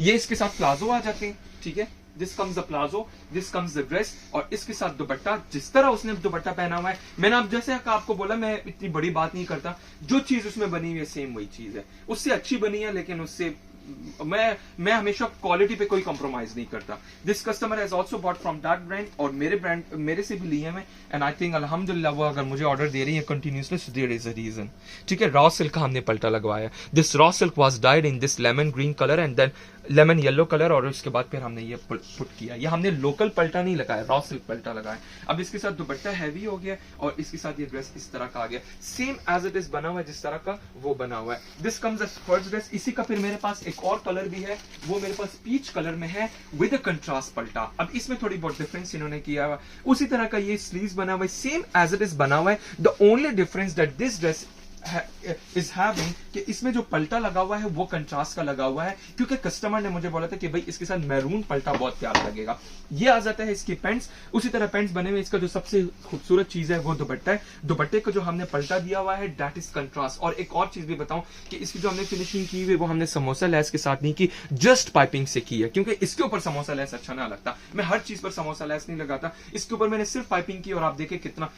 ये इसके साथ प्लाजो आ जाते हैं, ठीक है। This comes the palazzo, this comes the dress और इसके साथ दुपट्टा। जिस तरह उसने दुपट्टा पहना हुआ है, मैंने आप जैसे आपको बोला मैं इतनी बड़ी बात नहीं करता, जो चीज उसमें बनी हुई है सेम वही चीज है, उससे अच्छी बनी है लेकिन उससे मैं हमेशा क्वालिटी पे कोई कॉम्प्रोमाइज नहीं करता। This customer has also bought from that brand और मेरे से भी लिए हैं एंड आई थिंक अल्हम्दुलिल्लाह वो अगर मुझे ऑर्डर दे रही है continuously so there is a reason, ठीक है। रॉ सिल्क का हमने पल्टा लगवाया, this raw silk was dyed in this lemon green colour and then lemon yellow colour और उसके बाद फिर हमने ये पुट किया। ये हमने लोकल पल्टा नहीं लगाया, रॉ सिल्क पल्टा लगाया। अब इसके साथ दुपट्टा हैवी हो गया और इसके साथ ये ड्रेस इस तरह का आ गया, सेम एज इट इज बना हुआ है जिस तरह का वो बना हुआ है। This comes the first dress. इसी का फिर मेरे पास एक और कलर भी है, वो मेरे पास पीच कलर में है विद अ कंट्रास्ट पल्टा। अब इसमें थोड़ी बहुत डिफरेंस इन्होंने किया हुआ, उसी तरह का ये स्लीव्स बना हुआ है, सेम एज इट इज बना हुआ है। The only difference that this dress is having कि इसमें जो पल्टा लगा हुआ है वो कंट्रास्ट का लगा हुआ है, क्योंकि कस्टमर ने मुझे बोला था कि भाई इसके साथ मैरून पल्टा बहुत प्यारा लगेगा। ये आ जाता है इसकी पैंट्स, उसी तरह पैंट्स बने हुए। इसका जो सबसे खूबसूरत चीज है वो दुपट्टा है। दुपट्टे को जो हमने पल्टा दिया हुआ है दैट इज कंट्रास्ट। और एक और चीज भी बताऊं कि इसकी जो हमने फिनिशिंग की हुई वो हमने समोसा लेस के साथ नहीं की, जस्ट पाइपिंग से की है, क्योंकि इसके ऊपर समोसा लेस अच्छा ना लगता। मैं हर चीज पर समोसा लेस नहीं लगाता, इसके ऊपर मैंने सिर्फ पाइपिंग की और आप देखें कितना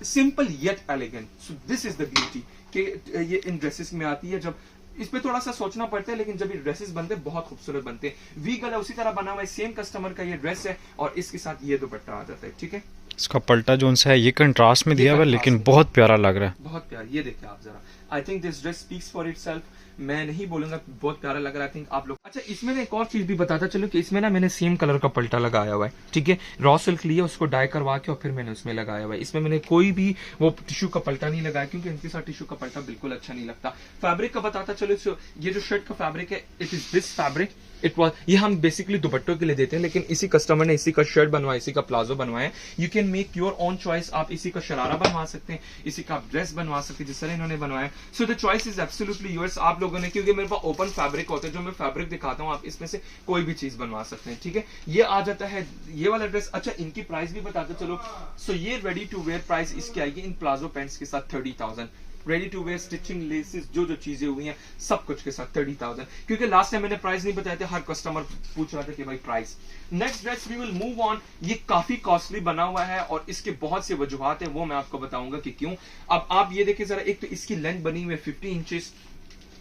simple yet elegant. So this is the beauty कि ये इन ड्रेसेस में आती है जब इस पे थोड़ा सा सोचना पड़ता है, लेकिन जब ये ड्रेसेस बनते हैं बहुत खूबसूरत बनते हैं। वी गला उसी तरह बना हुआ है, सेम कस्टमर का ये ड्रेस है और इसके साथ ये दुपट्टा आ जाता है। ठीक है, इसका पल्टा जो उनसे है ये कंट्रास्ट में ये दिया हुआ है, कंट्रास्ट लेकिन में। बहुत प्यारा लग रहा है। बहुत प्यार, ये देखिए आप जरा, I think this dress speaks for itself. मैं नहीं बोलूंगा, बहुत प्यारा लग रहा है। आई थिंक आप लोग, अच्छा इसमें ना एक और चीज भी बताता चलो कि इसमें ना मैंने सेम कलर का पल्टा लगाया हुआ है। ठीक है, रॉ सिल्क लिया, उसको डाई करवा के और फिर मैंने उसमें लगाया हुआ है। इसमें मैंने कोई भी वो टिश्यू का पल्टा नहीं लगाया, क्योंकि इनके साथ टिश्यू का पल्टा बिल्कुल अच्छा नहीं लगता। फैब्रिक का बताता चलो, ये जो शर्ट का फैब्रिक है, it is this fabric. It was, ये हम बेसिकली दुपट्टों के लिए देते हैं, लेकिन इसी कस्टमर ने इसी का शर्ट बनवाया, इसी का प्लाजो बनवाया। You can make your own choice. आप इसी का शरारा बनवा सकते हैं, इसी का आप ड्रेस बनवा सकते हैं, जिस तरह इन्होंने बनवाया। So the choice is absolutely yours. आप लोगों ने, क्योंकि मेरे पास ओपन फैब्रिक होते हैं, जो मैं फैब्रिक दिखाता हूँ, आप इसमें से कोई भी चीज बनवा सकते हैं। ठीक है, ये आ जाता है ये वाला ड्रेस। अच्छा, इनकी प्राइस भी बताते चलो। सो ये रेडी टू वेयर प्राइस इसकी आएगी इन प्लाजो पैंट्स के साथ 30,000। Ready to wear, stitching, laces, जो जो चीजें हुई हैं सब कुछ के साथ 30,000। क्योंकि लास्ट टाइम मैंने प्राइस नहीं बताया था, हर कस्टमर पूछ रहा था कि भाई price. Next dress we will move on. ये काफी कॉस्टली बना हुआ है और इसके बहुत से वजूहात है, वो मैं आपको बताऊंगा कि क्यों। अब आप ये देखिए जरा, एक तो इसकी लेंथ बनी हुई है 50 इंचेस,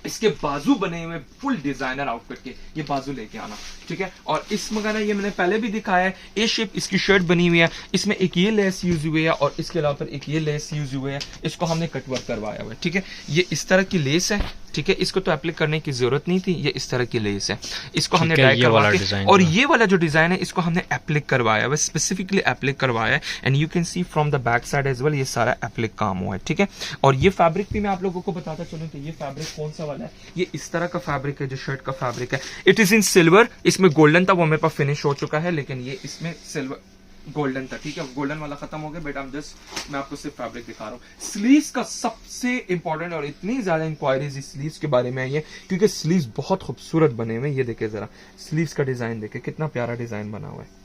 इसके बाजू बने हुए फुल डिजाइनर आउटफिट के, ये बाजू लेके आना। ठीक है, और इस मगाना ये मैंने पहले भी दिखाया है, ए शेप इसकी शर्ट बनी हुई है, इसमें एक ये लेस यूज हुई है और इसके अलावा पर एक ये लेस यूज हुए है, इसको हमने कटवर्क करवाया हुआ है। ठीक है, ये इस तरह की लेस है। ठीक है, इसको तो एप्लिक करने की जरूरत नहीं थी, ये इस तरह की लेस है, इसको हमने डाई करवा के, और ये वाला जो डिजाइन है इसको हमने एप्लिक करवाया हुआ, स्पेसिफिकली एप्लिक करवाया है। And you can see from the back side as well, ये सारा एप्लिक काम हुआ है। ठीक है, और ये फैब्रिक भी मैं आप लोगों को बताता चलूं कि ये फैब्रिक कौन सा वाला है। ये इस तरह का फैब्रिक है, जो शर्ट का फैब्रिक है, इट इज इन सिल्वर। इसमें गोल्डन था, वो मेरे पास फिनिश हो चुका है, लेकिन ये इसमें सिल्वर गोल्डन था। ठीक है, गोल्डन वाला खत्म हो गया, बट मैं आपको सिर्फ फैब्रिक दिखा रहा हूँ। स्लीव्स का सबसे इंपॉर्टेंट, और इतनी ज्यादा इंक्वायरीज इस स्लीव्स के बारे में आई है क्योंकि स्लीव्स बहुत खूबसूरत बने हुए हैं। ये देखे जरा, स्लीव्स का डिजाइन देखे, कितना प्यारा डिजाइन बना हुआ है।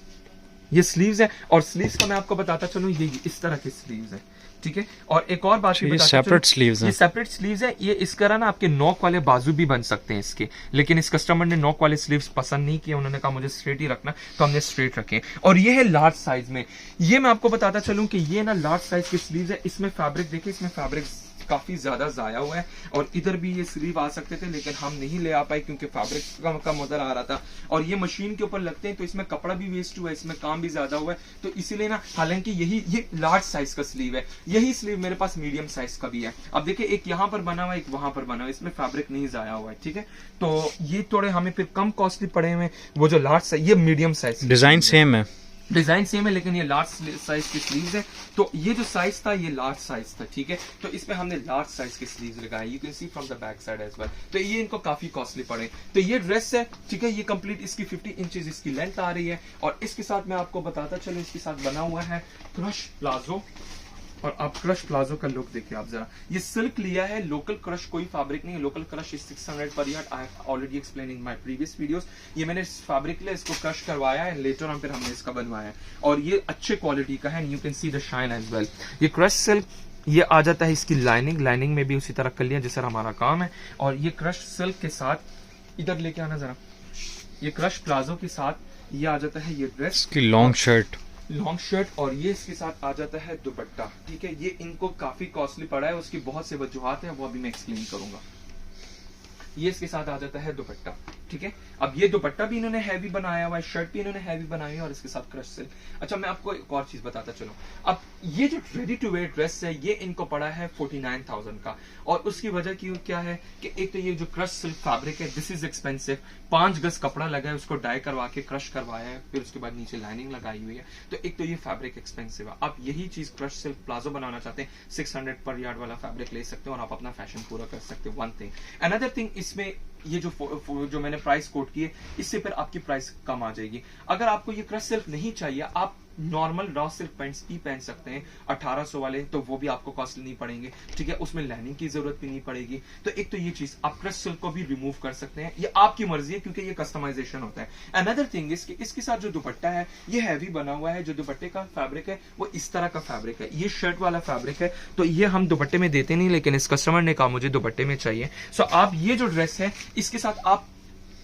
ये स्लीव्स है, और स्लीव्स का मैं आपको बताता चलूं, ये इस तरह की स्लीव्स है। ठीक है, और एक और बात भी बताता सेपरेट स्लीव्स हैं। ये सेपरेट स्लीव्स है। ये इस तरह ना आपके नॉक वाले बाजू भी बन सकते हैं इसके, लेकिन इस कस्टमर ने नॉक वाले स्लीव्स पसंद नहीं किए, उन्होंने कहा मुझे स्ट्रेट ही रखना, तो हमने स्ट्रेट रखे। और ये है लार्ज साइज में। ये मैं आपको बताता चलूं कि ये ना लार्ज साइज की स्लीव्स है। इसमें फैब्रिक देखिए, इसमें फैब्रिक काफी ज्यादा जाया हुआ है, और इधर भी ये स्लीव आ सकते थे, लेकिन हम नहीं ले आ पाए क्योंकि फैब्रिक कम उधर आ रहा था। और ये मशीन के ऊपर लगते हैं तो इसमें कपड़ा भी वेस्ट हुआ है, इसमें काम भी ज्यादा हुआ है, तो इसीलिए ना, हालांकि ये लार्ज साइज का स्लीव है, यही स्लीव मेरे पास मीडियम साइज का भी है। अब देखिए, एक यहाँ पर बना हुआ है, एक वहां पर बना हुआ है, इसमें फैब्रिक नहीं जाया हुआ है। ठीक है, तो ये थोड़े हमें फिर कम कॉस्टली पड़े हुए। वो जो लार्ज साइज, ये मीडियम साइज, डिजाइन सेम है, डिजाइन सेम है, लेकिन ये लार्ज साइज की स्लीव्स है। तो ये जो साइज था ये लार्ज साइज था। ठीक है, तो इसमें हमने लार्ज साइज की स्लीव्स लगाई, you can see from the back side as well. तो ये इनको काफी कॉस्टली पड़े। तो ये ड्रेस है, ठीक है, ये कंप्लीट इसकी 50 इंचेस इसकी लेंथ आ रही है, और इसके साथ मैं आपको बताता चलूं, इसके साथ बना हुआ है क्रश प्लाजो। और आप क्रश प्लाजो का लुक देखिए आप जरा, ये सिल्क लिया है, लोकल क्रश कोई फैब्रिक नहीं है, लोकल क्रश इज 600 पर yard. I have already explain in my previous videos. ये मैंने फैब्रिक लिया, इसको क्रश करवाया है, लेटर ऑन फिर हमने इसका बनवाया है, और ये अच्छे क्वालिटी का है, you can see the shine as well. ये क्रश सिल्क, ये आ जाता है इसकी लाइनिंग में भी उसी तरह कर लिया जैसे हमारा काम है। और ये क्रश सिल्क के साथ, इधर लेके आना जरा, ये क्रश प्लाजो के साथ ये आ जाता है ये ड्रेस की लॉन्ग शर्ट, और ये इसके साथ आ जाता है दुपट्टा। ठीक है, ये इनको काफी कॉस्टली पड़ा है, उसकी बहुत से वजूहात है, वो अभी मैं एक्सप्लेन करूंगा। ये इसके साथ आ जाता है दुपट्टा। ठीक है, अब ये दुपट्टा भी इन्होंने हैवी बनाया हुआ है, शर्ट भी इन्होंने हैवी बनाई है, और इसके साथ क्रश सिल्क। अच्छा, मैं आपको एक और चीज बताता चलूं। अब ये जो रेडी टू वेयर ड्रेस है, ये इनको पड़ा है 49,000 का, और उसकी वजह क्या है कि एक तो ये जो क्रश सिल्क फैब्रिक है, दिस इज एक्सपेंसिव। 5 गज कपड़ा लगा है, उसको डाई करवा के क्रश करवाया है, फिर उसके बाद नीचे लाइनिंग लगाई हुई है, तो एक तो ये फैब्रिक एक्सपेंसिव है। आप यही चीज क्रश सिल्क प्लाजो बनाना चाहते हैं, 600 पर यार्ड वाला फैब्रिक ले सकते हैं, और आप अपना फैशन पूरा कर सकते हैं। वन थिंग, अनदर थिंग, इसमें ये जो मैंने प्राइस कोट की है, इससे फिर आपकी प्राइस कम आ जाएगी। अगर आपको ये क्रश सिल्क नहीं चाहिए, आप नॉर्मल रॉ सिल्क पैंट्स भी पहन सकते हैं 1800 वाले, तो वो भी आपको कॉस्टली नहीं पड़ेंगे। ठीक है, उसमें लाइनिंग की जरूरत भी नहीं पड़ेगी। तो एक तो ये चीज, आप क्रश सिल्क को भी रिमूव कर सकते हैं, ये आपकी मर्जी है, क्योंकि ये कस्टमाइजेशन होता है। अनदर थिंग, इसके साथ जो दुपट्टा है ये हैवी बना हुआ है, जो दुपट्टे का फैब्रिक है वो इस तरह का फैब्रिक है, ये शर्ट वाला फैब्रिक है, तो ये हम दुपट्टे में देते नहीं, लेकिन इस कस्टमर ने कहा मुझे दुपट्टे में चाहिए। सो आप ये जो ड्रेस है, इसके साथ आप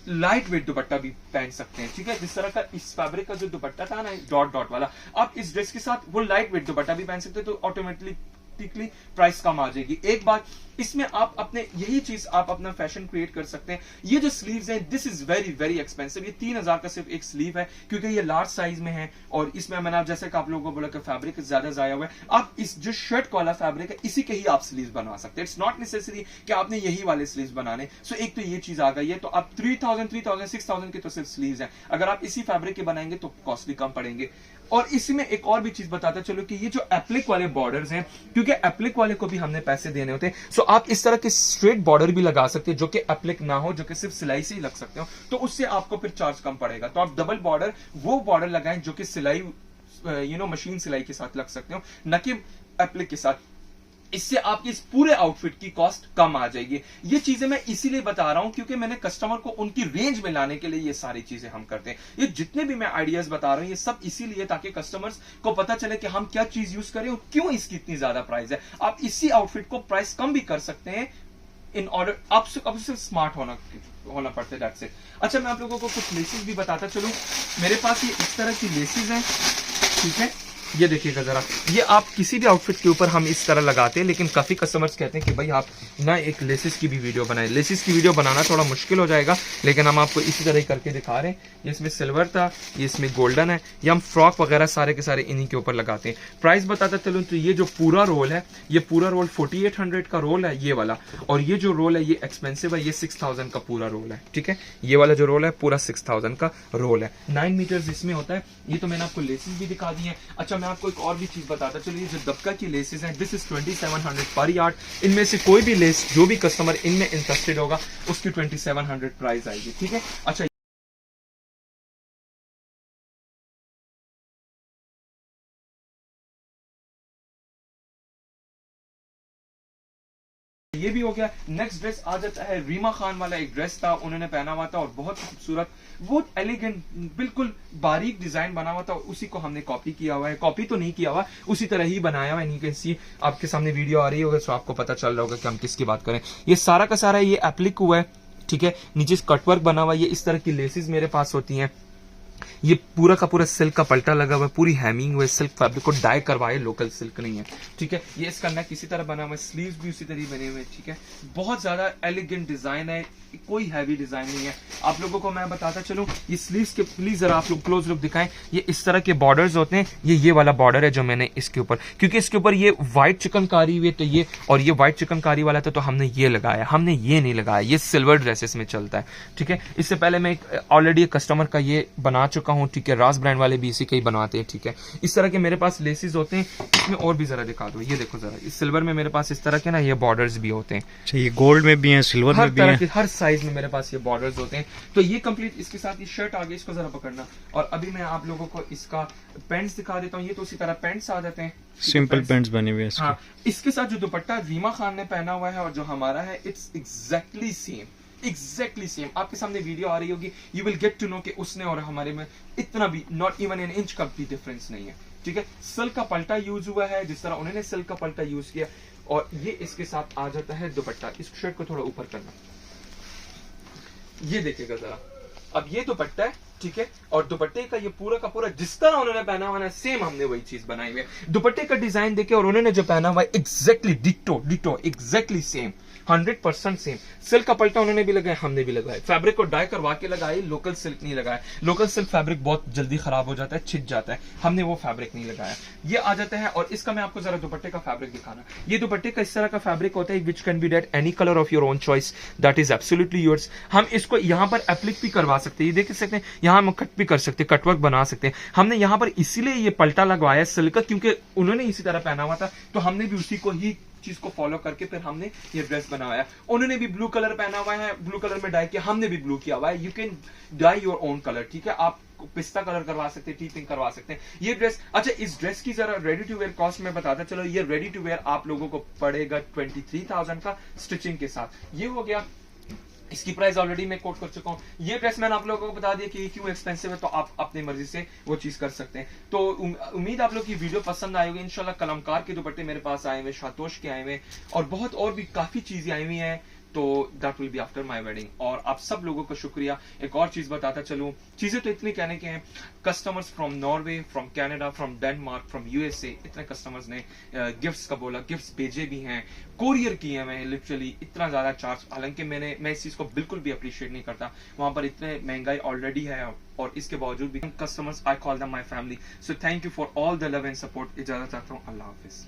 लाइट वेट दुपट्टा भी पहन सकते हैं। ठीक है, जिस तरह का इस फैब्रिक का जो दुपट्टा था ना, डॉट वाला, आप इस ड्रेस के साथ वो लाइट वेट दुपट्टा भी पहन सकते हैं, तो ऑटोमेटिकली ऑटोमेटिकली प्राइस कम आ जाएगी। एक बात इसमें आप अपने यही चीज आप अपना फैशन क्रिएट कर सकते हैं। ये जो स्लीव्स हैं this is very very expensive. ये 3000 का सिर्फ एक स्लीव है क्योंकि ये लार्ज साइज में है और इसमें मैंने आप जैसे कि आप लोगों को बोला कि फैब्रिक ज्यादा जाया हुआ है। आप इस जो शर्ट वाला फैब्रिक है इसी के ही आप स्लीव्स बनवा सकते हैं। इट्स नॉट नेसेसरी कि आपने यही वाले स्लीव्स बनाने। सो एक तो ये चीज आ गई है। तो आप 3000 6000 के तो सिर्फ स्लीव्स हैं। अगर आप इसी फैब्रिक के बनाएंगे तो कॉस्ट भी कम पड़ेंगे। और इसमें एक और भी चीज बताता चलो कि ये जो एप्लिक वाले बॉर्डर्स हैं, क्योंकि एप्लिक वाले को भी हमने पैसे देने होते हैं, सो आप इस तरह के स्ट्रेट बॉर्डर भी लगा सकते हैं जो कि एप्लिक ना हो, जो कि सिर्फ सिलाई से ही लग सकते हो, तो उससे आपको फिर चार्ज कम पड़ेगा। तो आप डबल बॉर्डर वो बॉर्डर लगाएं जो कि सिलाई मशीन सिलाई के साथ लग सकते हो, न कि एप्लिक के साथ। इससे आपकी इस पूरे आउटफिट की कॉस्ट कम आ जाएगी। ये चीजें मैं इसीलिए बता रहा हूं क्योंकि मैंने कस्टमर को उनकी रेंज में लाने के लिए ये सारी चीजें हम करते हैं। ये जितने भी मैं आइडियाज बता रहा हूं ये सब इसीलिए ताकि कस्टमर्स को पता चले कि हम क्या चीज यूज करें और क्यों इसकी इतनी ज्यादा प्राइस है। आप इसी आउटफिट को प्राइस कम भी कर सकते हैं इन ऑर्डर। आप सिर्फ स्मार्ट होना पड़ता है, दैट्स इट। अच्छा, मैं आप लोगों को कुछ लेसेस भी बताता चलूं। मेरे पास ये इस तरह की लेसेस हैं, ठीक है। ये देखिएगा जरा, ये आप किसी भी आउटफिट के ऊपर हम इस तरह लगाते हैं, लेकिन काफी कस्टमर्स कहते हैं कि भाई आप ना एक लेसेस की भी वीडियो बनाएं। लेसेस की वीडियो बनाना थोड़ा मुश्किल हो जाएगा, लेकिन हम आपको इसी तरह ही करके दिखा रहे हैं। ये इसमें सिल्वर था, ये इसमें गोल्डन है। ये हम फ्रॉक वगैरह सारे के सारे इन्हीं के ऊपर लगाते हैं। प्राइस बताता चलूं तो ये जो पूरा रोल है, ये पूरा रोल 4800 का रोल है ये वाला, और ये जो रोल है ये एक्सपेंसिव है, ये 6000 का पूरा रोल है, ठीक है। ये वाला जो रोल है पूरा 6000 का रोल है। 9 मीटर्स इसमें होता है। ये तो मैंने आपको लेसेस भी दिखा दी है। अच्छा, मैं आपको एक और भी चीज बताता चलिए, जो दबका की लेसेस हैं दिस इज 2700 पर यार्ड। इनमें से कोई भी लेस जो भी कस्टमर इनमें इंटरेस्टेड होगा उसकी 2700 प्राइस आएगी, ठीक है। अच्छा, ये भी हो गया। नेक्स्ट ड्रेस आ जाता है, रीमा खान वाला एक ड्रेस था, उन्होंने पहना हुआ था और बहुत खूबसूरत, बहुत एलिगेंट, बिल्कुल बारीक डिजाइन बना हुआ था। उसी को हमने कॉपी किया हुआ है, कॉपी तो नहीं किया हुआ, उसी तरह ही बनाया हुआ है। नीचे सी आपके सामने वीडियो आ रही होगा तो आपको पता चल रहा होगा कि हम किसकी बात करें। ये सारा का सारा ये एप्लिक हुआ है, ठीक है। नीचे कटवर्क बना हुआ है। ये इस तरह की लेसेस मेरे पास होती हैं। ये पूरा का पूरा सिल्क का पल्टा लगा हुआ है, पूरी हैमिंग हुई, सिल्क फैब्रिक को डाई करवाए, लोकल सिल्क नहीं है, ठीक है। ये इसका नेक इसी तरह बना हुआ है, स्लीव्स भी उसी तरह बने हुए हैं, ठीक है। बहुत ज्यादा एलिगेंट डिजाइन है, कोई हैवी डिजाइन नहीं है। आप लोगों को मैं बताता चलूं, ये स्लीव्स के प्लीज जरा आप लोग क्लोज लुक दिखाएं। ये इस तरह के बॉर्डर्स होते हैं। ये वाला बॉर्डर है जो मैंने इसके ऊपर, क्योंकि इसके ऊपर ये व्हाइट चिकनकारी हुई है, तो ये और ये व्हाइट चिकनकारी वाला था तो हमने ये लगाया, हमने ये नहीं लगाया। ये सिल्वर ड्रेसेस में चलता है, ठीक है। इससे पहले मैं ऑलरेडी कस्टमर का ये बना चुका हूँ, ठीक है। राज ब्रांड वाले भी इसी के ही बनवाते हैं, ठीक है। इस तरह के मेरे पास लेसेस होते हैं। इसमें और भी जरा दिखा दो, ये देखो जरा, इस सिल्वर में मेरे पास इस तरह के ना ये बॉर्डर्स भी होते हैं। अच्छा, ये गोल्ड में भी हैं, सिल्वर में भी हैं, हर साइज में मेरे पास ये बॉर्डर्स होते हैं। तो ये कंप्लीट, इसके साथ ये शर्ट आ गई, इसको जरा पकड़ना। और अभी मैं आप लोगों को इसका पैंट्स दिखा देता हूँ। ये तो उसी तरह पैंट्स आ जाते हैं, सिंपल पैंट्स बने हुए हैं। हाँ, इसके साथ जो दुपट्टा रीमा खान ने पहना हुआ है और जो हमारा है, इट्स एग्जैक्टली सेम। आपके सामने वीडियो आ रही होगी, you will get to know कि उसने और हमारे में इतना भी, नॉट इवन एन इंच का भी डिफरेंस नहीं है, ठीक है। सिल्क का पल्टा यूज हुआ है, जिस तरह उन्होंने सिल्क का पल्टा यूज किया, और ये इसके साथ आ जाता है दुपट्टा। इस शर्ट को थोड़ा ऊपर करना, ये देखिएगा जरा। अब ये दुपट्टा है, ठीक है, और दुपट्टे का ये पूरा का पूरा जिस तरह उन्होंने पहना हुआ है सेम हमने वही चीज बनाई हुई है। दुपट्टे का डिजाइन देखे और उन्होंने जो पहना हुआ है exactly ditto exactly same, 100% same. Silk का पल्टा उन्होंने भी लगाया, हमने भी लगाया। फैब्रिक को डाई करवा के लगाई, लोकल सिल्क नहीं लगाया। लोकल सिल्क फैब्रिक बहुत जल्दी खराब हो जाता है, छिद जाता है, हमने वो फैब्रिक नहीं लगाया। ये आ जाता है, और इसका मैं आपको जरा दुपट्टे का फैब्रिक दिखाना। ये दुपट्टे का इस तरह का फैब्रिक होता है, which can be dyed any colour of your own choice, that is absolutely yours. हम इसको यहाँ पर एप्लिक भी करवा सकते हैं, ये देख सकते हैं, यहाँ हम कट भी कर सकते हैं, कटवर्क बना सकते हैं। हमने यहाँ पर इसीलिए ये पल्टा लगवाया सिल्क का, क्योंकि उन्होंने इसी तरह पहना हुआ था, तो हमने भी उसी को ही चीज को फॉलो करके फिर हमने ये ड्रेस बनाया। उन्होंने भी ब्लू कलर पहना हुआ है, ब्लू कलर में डाई किया, हमने भी ब्लू किया हुआ है। You can dye your own colour, ठीक है। आप पिस्ता कलर करवा सकते हैं, टी पिंक करवा सकते हैं। ये ड्रेस, अच्छा, इस ड्रेस की जरा रेडी टू वेयर कॉस्ट में बताता चलो। ये रेडी टू वेयर आप लोगों को पड़ेगा 23,000 का स्टिचिंग के साथ। ये हो गया, इसकी प्राइस ऑलरेडी मैं कोट कर चुका हूं। ये ड्रेस मैंने आप लोगों को बता दिया कि क्यों एक्सपेंसिव है, तो आप अपनी मर्जी से वो चीज कर सकते हैं। तो उम्मीद आप लोग की वीडियो पसंद आई होगी। इंशाल्लाह कलमकार के दुपट्टे मेरे पास आए हुए, शातोश के आए हुए, और बहुत और भी काफी चीजें आई हुई हैं। तो that will be after my wedding. और आप सब लोगों का शुक्रिया। एक और चीज बताता चलूं, चीजें तो इतनी कहने के हैं, customers from Norway, from Canada, from Denmark, from USA, इतने कस्टमर्स ने गिफ्ट्स का बोला, गिफ्ट्स भेजे भी हैं, कोरियर किए हैं। मैं लिटरली इतना ज्यादा चार्ज, हालांकि मैं इस चीज को बिल्कुल भी अप्रिशिएट नहीं करता, वहां पर इतने महंगाई ऑलरेडी है और इसके बावजूद भी customers, I call them my family. So thank you for all the love and support. इजाजत चाहता हूँ, अल्लाह हाफिज।